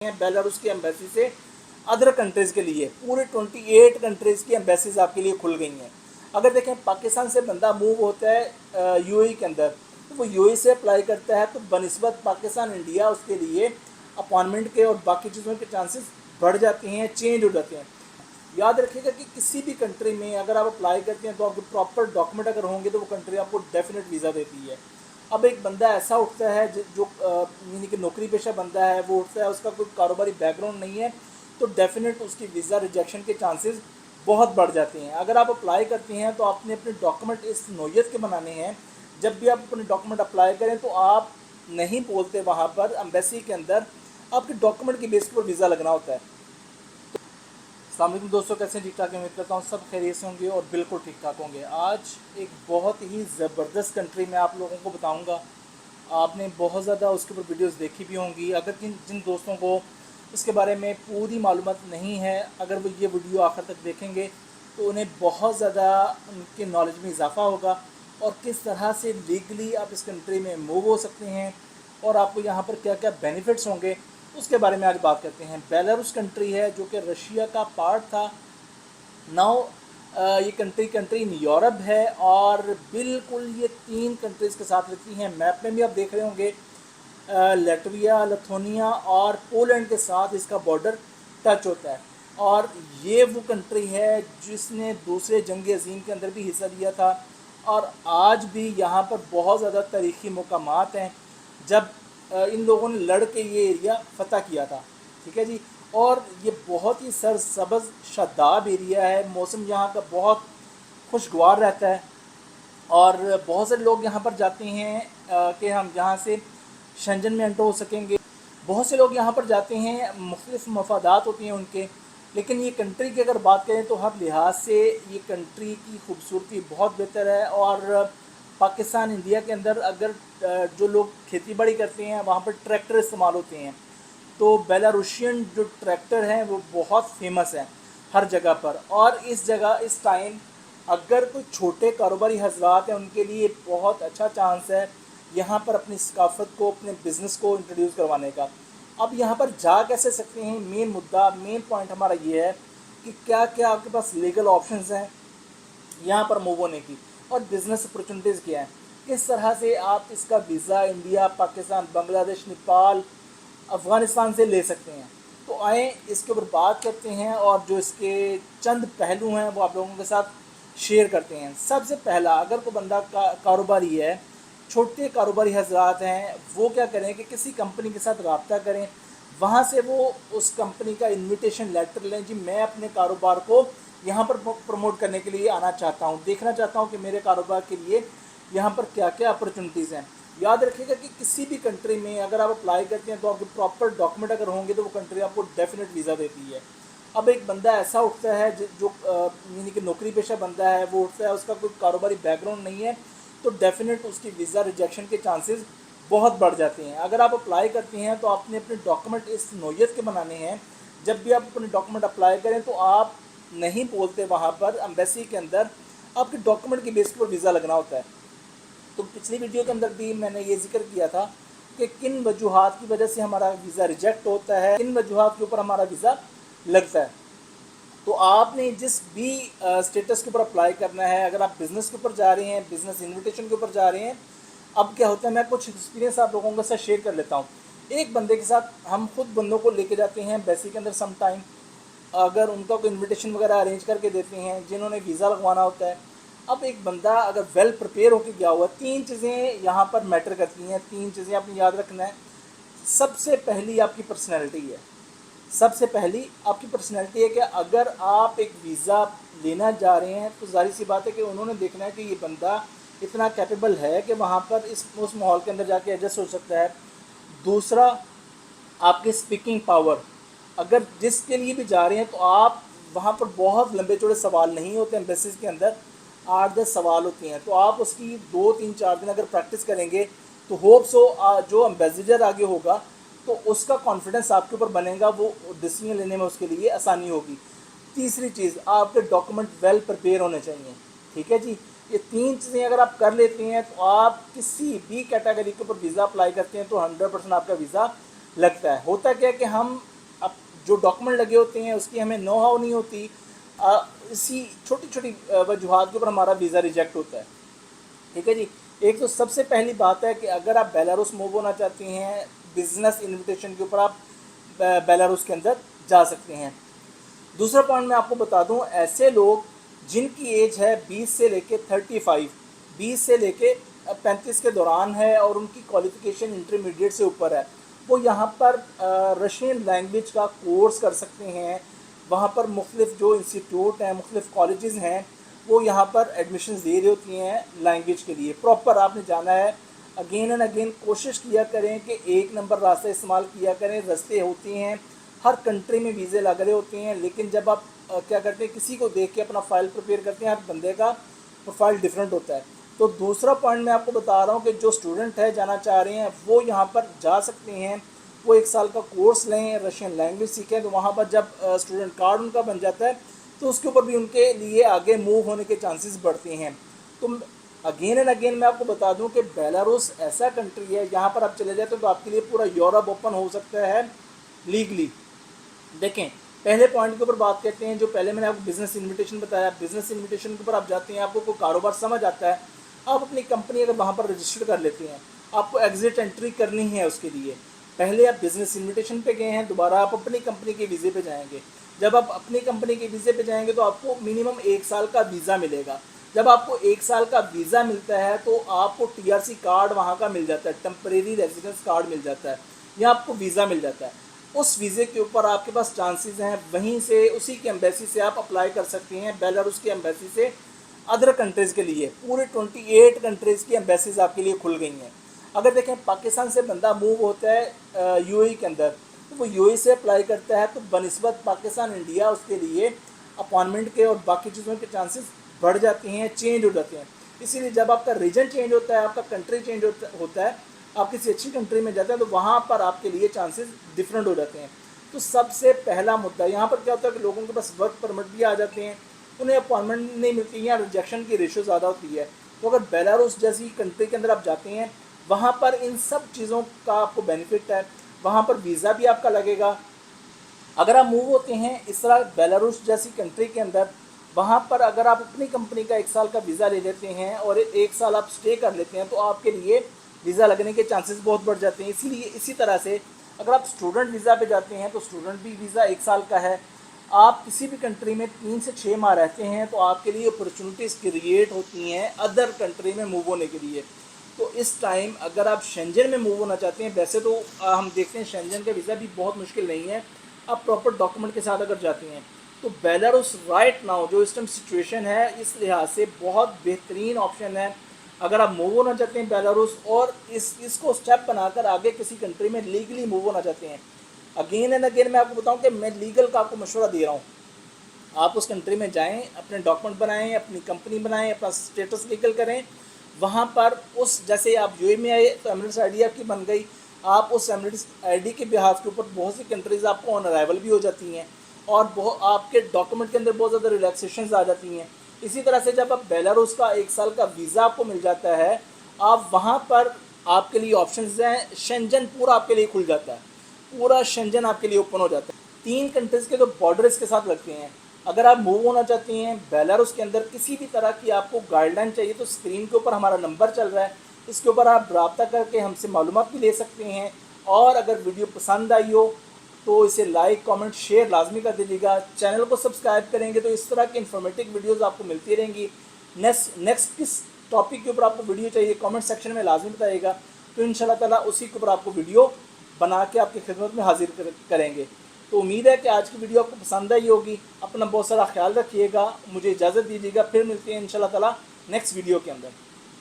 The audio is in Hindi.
हैं बेलारूस की एम्बेसी से अदर कंट्रीज़ के लिए। पूरे 28 कंट्रीज़ की एम्बेसीज आपके लिए खुल गई हैं। अगर देखें पाकिस्तान से बंदा मूव होता है यूएई के अंदर, तो वो यूएई से अप्लाई करता है, तो बनिस्बत पाकिस्तान इंडिया उसके लिए अपॉइंटमेंट के और बाकी चीज़ों के चांसेस बढ़ जाते हैं, चेंज हो जाते हैं। याद रखिएगा कि किसी भी कंट्री में अगर आप अप्लाई करते हैं तो आपके प्रॉपर डॉक्यूमेंट अगर होंगे तो वो कंट्री आपको डेफिनेट वीज़ा देती है। अब एक बंदा ऐसा उठता है जो यानी कि नौकरी पेशा बंदा है, वो उठता है, उसका कोई कारोबारी बैकग्राउंड नहीं है, तो डेफिनेट उसकी वीज़ा रिजेक्शन के चांसेस बहुत बढ़ जाते हैं। अगर आप अप्लाई करते हैं तो आपने अपने डॉक्यूमेंट इस नोयत के बनाने हैं, जब भी आप अपने डॉक्यूमेंट अप्लाई करें तो आप नहीं बोलते वहाँ पर एम्बेसी के अंदर, आपके डॉक्यूमेंट की बेस पर वीज़ा लगना होता है। अस्सलाम वालेकुम दोस्तों, कैसे ठीक ठाक उम्मीद करता हूँ सब खैरियत से होंगे और बिल्कुल ठीक ठाक होंगे। आज एक बहुत ही ज़बरदस्त कंट्री मैं आप लोगों को बताऊँगा। आपने बहुत ज़्यादा उसके ऊपर वीडियोस देखी भी होंगी। अगर जिन जिन दोस्तों को इसके बारे में पूरी मालूमात नहीं है, अगर वो ये वीडियो आखिर तक देखेंगे तो उन्हें बहुत ज़्यादा उनके नॉलेज में इजाफा होगा और किस तरह से लीगली आप इस कंट्री में मूव हो सकते हैं और आपको यहाँ पर क्या क्या बेनिफिट्स होंगे, उसके बारे में आज बात करते हैं। बेलारूस कंट्री है जो कि रशिया का पार्ट था। नाउ ये कंट्री इन यूरोप है और बिल्कुल ये 3 कंट्रीज़ के साथ रहती हैं। मैप में भी आप देख रहे होंगे लैटविया, लिथुआनिया और पोलैंड के साथ इसका बॉर्डर टच होता है। और ये वो कंट्री है जिसने दूसरे जंग अज़ीम के अंदर भी हिस्सा लिया था और आज भी यहाँ पर बहुत ज़्यादा तारीख़ी मकामात हैं जब इन लोगों ने लड़ के ये एरिया फ़तह किया था। ठीक है जी। और ये बहुत ही सरसब्ज़ शादाब एरिया है। मौसम यहाँ का बहुत खुशगवार रहता है और बहुत सारे लोग यहाँ पर जाते हैं कि हम यहाँ से शेंजन में एंटर हो सकेंगे। बहुत से लोग यहाँ पर जाते हैं, मुख्तलिफ़ मफादात होती हैं उनके, लेकिन ये कंट्री की अगर बात करें तो हर लिहाज से ये कंट्री की खूबसूरती बहुत बेहतर है। और पाकिस्तान इंडिया के अंदर अगर जो लोग खेती बाड़ी करते हैं वहाँ पर ट्रैक्टर इस्तेमाल होते हैं, तो बेलारूशियन जो ट्रैक्टर हैं वो बहुत फेमस हैं हर जगह पर। और इस जगह इस टाइम अगर कोई छोटे कारोबारी हजरात हैं उनके लिए बहुत अच्छा चांस है यहाँ पर अपनी सकाफत को, अपने बिज़नेस को इंट्रोड्यूस करवाने का। अब यहाँ पर जा कैसे सकते हैं, मेन मुद्दा, मेन पॉइंट हमारा ये है कि क्या क्या आपके पास लीगल ऑप्शंस हैं यहाँ पर मूव होने की और बिज़नेस अपॉर्चुनिटीज़ क्या हैं, किस तरह से आप इसका वीज़ा इंडिया, पाकिस्तान, बांग्लादेश, नेपाल, अफ़गानिस्तान से ले सकते हैं। तो आए इसके ऊपर बात करते हैं और जो इसके चंद पहलू हैं वो आप लोगों के साथ शेयर करते हैं। सबसे पहला, अगर कोई बंदा कारोबारी है, छोटे कारोबारी हजरात हैं, वो क्या करें कि किसी कंपनी के साथ रब्ता करें, वहाँ से वो उस कंपनी का इन्विटेशन लेटर लें, जी मैं अपने कारोबार को यहाँ पर प्रमोट करने के लिए आना चाहता हूँ, देखना चाहता हूँ कि मेरे कारोबार के लिए यहाँ पर क्या क्या अपॉर्चुनिटीज़ हैं। याद रखिएगा कि किसी भी कंट्री में अगर आप अप्लाई करते हैं तो आपके प्रॉपर डॉक्यूमेंट अगर होंगे तो वो कंट्री आपको डेफिनेट वीज़ा देती है। अब एक बंदा ऐसा उठता है जो यानी कि नौकरी पेशा बंदा है, वो उठता है, उसका कोई कारोबारी बैकग्राउंड नहीं है, तो डेफिनेट उसकी वीज़ा रिजेक्शन के चांसेस बहुत बढ़ जाते हैं। अगर आप अप्लाई करते हैं तो आपने अपने डॉक्यूमेंट इस नोयत के बनाने हैं, जब भी आप अपने डॉक्यूमेंट अप्लाई करें तो आप नहीं बोलते वहाँ पर एम्बेसी के अंदर, आपके डॉक्यूमेंट की बेस पर वीज़ा लगना होता है। तो पिछली वीडियो के अंदर भी मैंने ये जिक्र किया था कि किन वजूहात की वजह से हमारा वीज़ा रिजेक्ट होता है, किन वजूहात के ऊपर हमारा वीज़ा लगता है। तो आपने जिस भी स्टेटस के ऊपर अप्लाई करना है, अगर आप बिज़नेस के ऊपर जा रहे हैं, बिज़नेस इन्विटेशन के ऊपर जा रहे हैं, अब क्या होता है, मैं कुछ एक्सपीरियंस आप लोगों के साथ शेयर कर लेता हूँ। एक बंदे के साथ हम खुद बंदों को लेके जाते हैं एम्बेसी के अंदर सम टाइम, अगर उनका कोई इन्विटेशन वगैरह अरेंज करके देते हैं जिन्होंने वीज़ा लगवाना होता है। अब एक बंदा अगर वेल प्रिपेयर होकर गया हुआ, 3 चीज़ें यहाँ पर मैटर करती हैं, 3 चीज़ें आपने याद रखना है। सबसे पहली आपकी पर्सनैलिटी है। सबसे पहली आपकी पर्सनैलिटी है कि अगर आप एक वीज़ा लेना जा रहे हैं तो जाहिर सी बात है कि उन्होंने देखना है कि ये बंदा इतना कैपेबल है कि वहाँ पर उस माहौल के अंदर जाके एडजस्ट हो सकता है। दूसरा, आपकी स्पीकिंग पावर। अगर जिसके लिए भी जा रहे हैं तो आप वहाँ पर बहुत लंबे चौड़े सवाल नहीं होते, एम्बेसीज के अंदर 8-10 सवाल होते हैं, तो आप उसकी 2-3-4 दिन अगर प्रैक्टिस करेंगे तो होप सो जो एम्बेसडर आगे होगा तो उसका कॉन्फिडेंस आपके ऊपर बनेगा, वो डिसीजन लेने में उसके लिए आसानी होगी। तीसरी चीज़, आपके डॉक्यूमेंट वेल प्रिपेयर होने चाहिए। ठीक है जी। ये 3 चीज़ें अगर आप कर लेते हैं तो आप किसी भी कैटेगरी के ऊपर वीज़ा अप्लाई करते हैं तो 100% आपका वीज़ा लगता है। होता क्या है कि हम अब जो डॉक्यूमेंट लगे होते हैं उसकी हमें नो हाउ नहीं होती, इसी छोटी छोटी वजूहात के ऊपर हमारा वीज़ा रिजेक्ट होता है। ठीक है जी। एक तो सबसे पहली बात है कि अगर आप बेलारूस मूव होना चाहती हैं बिजनेस इनविटेशन के ऊपर, आप बेलारूस के अंदर जा सकते हैं। दूसरा पॉइंट मैं आपको बता दूं, ऐसे लोग जिनकी एज है 20 से लेके 35, 20 से लेके 35 के दौरान है और उनकी क्वालिफ़िकेशन इंटरमीडिएट से ऊपर है, वो यहाँ पर रशियन लैंग्वेज का कोर्स कर सकते हैं। वहाँ पर मुख्तलिफ जो इंस्टीट्यूट हैं, मुख्तलिफ कॉलेजेस हैं, वो यहाँ पर एडमिशन दे रही होती हैं लैंग्वेज के लिए। प्रॉपर आपने जाना है, अगेन एंड अगेन कोशिश किया करें कि एक नंबर रास्ता इस्तेमाल किया करें। रास्ते होती हैं, हर कंट्री में वीज़े लग रहे होते हैं, लेकिन जब आप क्या करते हैं, किसी को देख के अपना फ़ाइल प्रिपेयर करते हैं, हर बंदे का प्रोफाइल डिफरेंट होता है। तो दूसरा पॉइंट मैं आपको बता रहा हूँ कि जो स्टूडेंट है जाना चाह रहे हैं वो यहाँ पर जा सकते हैं। वो 1 साल का कोर्स लें, रशियन लैंग्वेज सीखें, तो वहाँ पर जब स्टूडेंट कार्ड उनका बन जाता है तो उसके ऊपर भी उनके लिए आगे मूव होने के चांसेस बढ़ते हैं। तो अगेन एंड अगेन मैं आपको बता दूं कि बेलारूस ऐसा कंट्री है, यहाँ पर आप चले जाते तो आपके लिए पूरा यूरोप ओपन हो सकता है लीगली। देखें, पहले पॉइंट के ऊपर बात करते हैं, जो पहले मैंने आपको बिज़नेस इनविटेशन बताया। बिज़नेस इनविटेशन के ऊपर आप जाते हैं, आपको कोई कारोबार समझ आता है, आप अपनी कंपनी अगर वहाँ पर रजिस्टर कर लेते हैं, आपको एग्जिट एंट्री करनी है। उसके लिए पहले आप बिज़नेस इनविटेशन पे गए हैं, दोबारा आप अपनी कंपनी के वीज़े पे जाएंगे। जब आप अपनी कंपनी के वीज़े पे जाएंगे तो आपको मिनिमम 1 साल का वीज़ा मिलेगा। जब आपको 1 साल का वीज़ा मिलता है तो आपको TRC कार्ड वहाँ का मिल जाता है, टेम्परेरी रेजिडेंस कार्ड मिल जाता है, या आपको वीज़ा मिल जाता है। उस वीज़े के ऊपर आपके पास चांसेस हैं, वहीं से उसी के एम्बेसी से आप अप्लाई कर सकते हैं, बेलारूस की एम्बेसी से अदर कंट्रीज़ के लिए। पूरे 28 कंट्रीज़ की एम्बेसीज आपके लिए खुल गई हैं। अगर देखें, पाकिस्तान से बंदा मूव होता है UAE के अंदर, तो वो UAE से अप्लाई करता है, तो बनिस्बत पाकिस्तान इंडिया उसके लिए अपॉइंटमेंट के और बाकी चीज़ों के चांसेस बढ़ जाते हैं, चेंज हो जाते हैं। इसीलिए जब आपका रीजन चेंज होता है, आपका कंट्री चेंज होता है, आप किसी अच्छी कंट्री में जाते हैं, तो वहाँ पर आपके लिए चांसेस डिफरेंट हो जाते हैं। तो सबसे पहला मुद्दा यहाँ पर क्या होता है कि लोगों के पास वर्क परमिट भी आ जाते हैं, उन्हें अपॉइंटमेंट नहीं मिलती, या रिजेक्शन की रेशो ज़्यादा होती है। तो अगर बेलारूस जैसी कंट्री के अंदर आप जाते हैं, वहाँ पर इन सब चीज़ों का आपको बेनिफिट है। वहाँ पर वीज़ा भी आपका लगेगा। अगर आप मूव होते हैं इस तरह बेलारूस जैसी कंट्री के अंदर, वहाँ पर अगर आप अपनी कंपनी का 1 साल का वीज़ा ले लेते हैं और 1 साल आप स्टे कर लेते हैं, तो आपके लिए वीज़ा लगने के चांसेस बहुत बढ़ जाते हैं। इसीलिए इसी तरह से अगर आप स्टूडेंट वीज़ा पे जाते हैं तो स्टूडेंट भी वीज़ा 1 साल का है। आप किसी भी कंट्री में 3 से 6 माह रहते हैं तो आपके लिए अपॉर्चुनिटीज़ क्रिएट होती हैं अदर कंट्री में मूव होने के लिए। तो इस टाइम अगर आप शेंजन में मूव होना चाहते हैं, वैसे तो हम देखते हैं शेंजन का वीज़ा भी बहुत मुश्किल नहीं है, आप प्रॉपर डॉक्यूमेंट के साथ अगर जाते हैं, तो बेलारूस राइट नाउ जो इस टाइम सिचुएशन है, इस लिहाज से बहुत बेहतरीन ऑप्शन है। अगर आप मूव होना चाहते हैं बेलारूस और इसको स्टेप बनाकर आगे किसी कंट्री में लीगली मूव होना चाहते हैं, अगेन एंड अगेन मैं आपको बताऊं कि मैं लीगल का आपको मशवरा दे रहा हूँ। आप उस कंट्री में जाएं, अपने डॉक्यूमेंट बनाएं, अपनी कंपनी बनाएं, अपना स्टेटस लीगल करें। वहाँ पर उस जैसे आप यूए में आए तो एमिरेट्स आईडी आपकी बन गई, आप उस एमिरेट्स आईडी के बिहाफ के ऊपर बहुत सी कंट्रीज़ आपको ऑन अराइवल भी हो जाती हैं और बहुत आपके डॉक्यूमेंट के अंदर बहुत ज़्यादा रिलैक्सेशन आ जाती हैं। इसी तरह से जब आप बेलारूस का 1 साल का वीज़ा आपको मिल जाता है, आप वहाँ पर आपके लिए ऑप्शंस हैं, शेंजन पूरा आपके लिए खुल जाता है, पूरा शेंजन आपके लिए ओपन हो जाता है। 3 कंट्रीज़ के तो बॉर्डर इसके साथ लगते हैं। अगर आप मूव होना चाहते हैं बेलारूस के अंदर, किसी भी तरह की आपको गाइडलाइन चाहिए, तो स्क्रीन के ऊपर हमारा नंबर चल रहा है, इसके ऊपर आप रब्ता करके हमसे मालूमात भी ले सकते हैं। और अगर वीडियो पसंद आई हो तो इसे लाइक कमेंट शेयर लाजमी कर दीजिएगा। चैनल को सब्सक्राइब करेंगे तो इस तरह की इन्फॉर्मेटिव वीडियोस आपको मिलती रहेंगी। नेक्स्ट किस टॉपिक के ऊपर आपको वीडियो चाहिए कमेंट सेक्शन में लाजमी बताइएगा, तो इंशाल्लाह ताला उसी के ऊपर आपको वीडियो बना के आपकी खिदमत में हाजिर करेंगे। तो उम्मीद है कि आज की वीडियो आपको पसंद आई होगी। अपना बहुत सारा ख्याल रखिएगा, मुझे इजाज़त दीजिएगा, फिर मिलते हैं इंशाल्लाह ताला नेक्स्ट वीडियो के अंदर।